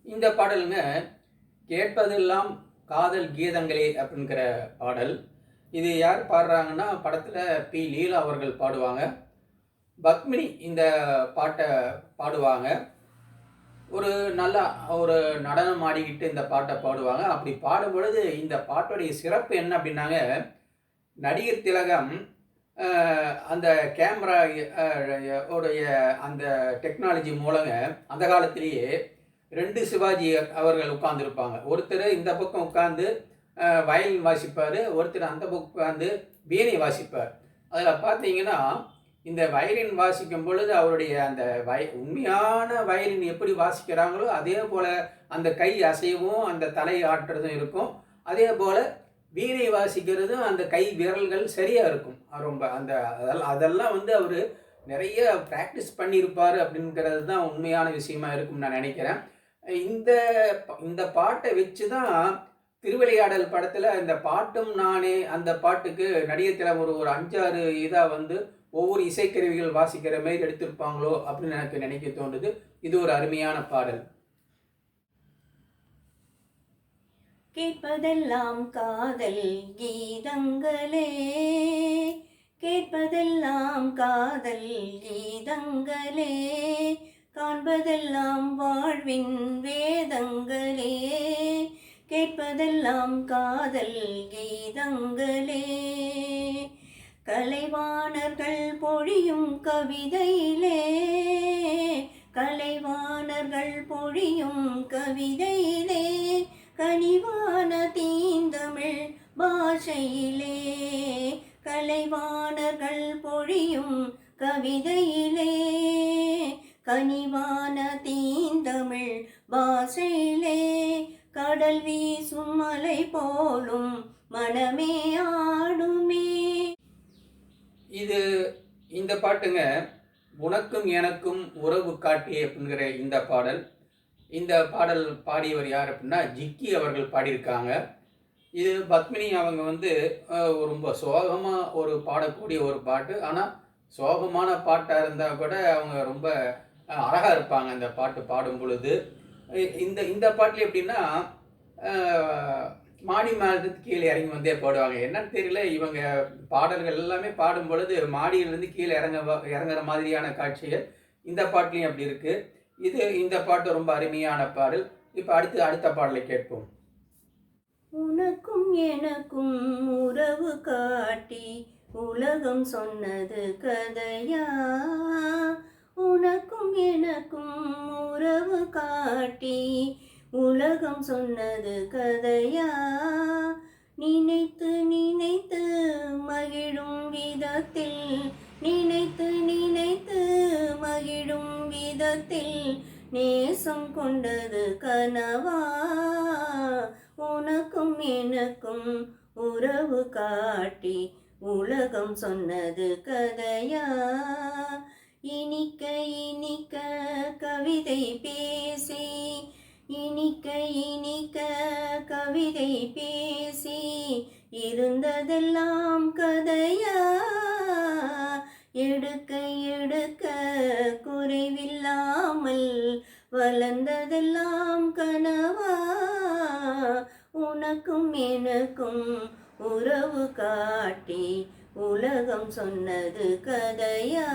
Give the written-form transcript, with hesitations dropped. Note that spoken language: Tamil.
இந்த பாடலுங்க கேட்பதெல்லாம் காதல் கீதங்களே அப்படிங்கிற பாடல். இது யார் பாடுறாங்கன்னா, படத்துல பி. லீலா அவர்கள் பாடுவாங்க. பத்மினி இந்த பாட்ட பாடுவாங்க. ஒரு நல்லா ஒரு நடனம் ஆடிக்கிட்டு இந்த பாட்ட பாடுவாங்க. அப்படி பாடும்பொழுது இந்த பாட்டுடைய சிறப்பு என்ன அப்படின்னாங்க, நடிகர் திலகம் அ அந்த கேமரா உடைய அந்த டெக்னாலஜி மூலங்க அந்த காலத்திலேயே 2 சிவாஜி அவர்கள் உட்கார்ந்திருப்பாங்க. ஒருத்தர் இந்த பக்கம் உட்கார்ந்து வயலின் வாசிப்பாரு. ஒருத்தர் அந்த பக்கம் உட்கார்ந்து வீணை வாசிப்பார். அதில பார்த்தீங்கன்னா, இந்த வயலின் வாசிக்கும் பொழுது அவருடைய அந்த உண்மையான வயலின் எப்படி வாசிக்கிறாங்களோ, அதே போல அந்த கை அசைவும், அந்த தலை ஆட்டுறதும் இருக்கும். அதே போல வீணை வாசிக்கிறதும் அந்த கை விரல்கள் சரியா இருக்கும். ரொம்ப அந்த அதெல்லாம் வந்து அவரு நிறைய பிராக்டிஸ் பண்ணியிருப்பாரு அப்படிங்கிறது தான் உண்மையான விஷயமா இருக்கும்னு நான் நினைக்கிறேன். இந்த இந்த பாட்டை வச்சு தான் திருவிளையாடல் படத்துல இந்த பாட்டும் நானே அந்த பாட்டுக்கு நடிகர் திலகம் ஒரு 5, 6 இதா வந்து ஒவ்வொரு இசைக்கருவிகள் வாசிக்கிற மாதிரி எடுத்திருப்பாங்களோ அப்படின்னு எனக்கு நினைக்க தோன்றுது. இது ஒரு அருமையான பாடல். கேட்பதெல்லாம் காதல் கீதங்களே, கேட்பதெல்லாம் காதல் கீதங்களே, காண்பதெல்லாம் வாழ்வின் வேதங்களே, கேட்பதெல்லாம் காதல் கீதங்களே. கலைவாணர்கள் பொழியும் கவிதையிலே, கலைவாணர்கள் பொழியும் கவிதையிலே, கனிவான தீந்தமிழ் பாஷையிலே, கலைவாணர்கள் பொழியும் கவிதையிலே, கனிவான தீந்தமிழ் பாஷையிலே, கடல் வீசும் மலை போலும் மனமே ஆடுமே. இந்த பாட்டுங்க உனக்கும் எனக்கும் உறவு காட்டி அப்படிங்கிற இந்த பாடல். இந்த பாடல் பாடியவர் யார் அப்படின்னா ஜிக்கி அவர்கள் பாடியிருக்காங்க. இது பத்மினி அவங்க வந்து ரொம்ப சோகமாக ஒரு பாடக்கூடிய ஒரு பாட்டு. ஆனால் சோகமான பாட்டாக இருந்தால் கூட அவங்க ரொம்ப அழகாக இருப்பாங்க அந்த பாட்டு பாடும் பொழுது. இந்த இந்த பாட்டில் எப்படின்னா மாடி மேலத்துக்கு கீழே இறங்கி வந்தே பாடுவாங்க. என்னன்னு தெரியல, இவங்க பாடல்கள் எல்லாமே பாடும் பொழுது மாடியிலிருந்து கீழே இறங்குற மாதிரியான காட்சிகள் இந்த பாட்டுலையும் அப்படி இருக்கு. இந்த பாட்டு ரொம்ப அருமையான பாடல். இப்போ அடுத்த பாடலை கேட்போம். உனக்கும் எனக்கும் உறவு காட்டி உலகம் சொன்னது கதையா, உனக்கும் எனக்கும் உறவு காட்டி உலகம் சொன்னது கதையா, நினைத்து நினைத்து மகிழும் விதத்தில், நினைத்து நினைத்து மகிழும் விதத்தில் நேசம் கொண்டது கனவா, உனக்கும் எனக்கும் உறவு காட்டி உலகம் சொன்னது கதையா, இனிக்க இனிக்க கவிதை பேசி, இனிக்க இனிக்க கவிதை பேசி இருந்ததெல்லாம் கதையா, எடுக்க எடுக்க குறைவில்லாமல் வளர்ந்ததெல்லாம் கனவா, உனக்கும் எனக்கும் உறவு காட்டி உலகம் சொன்னது கதையா.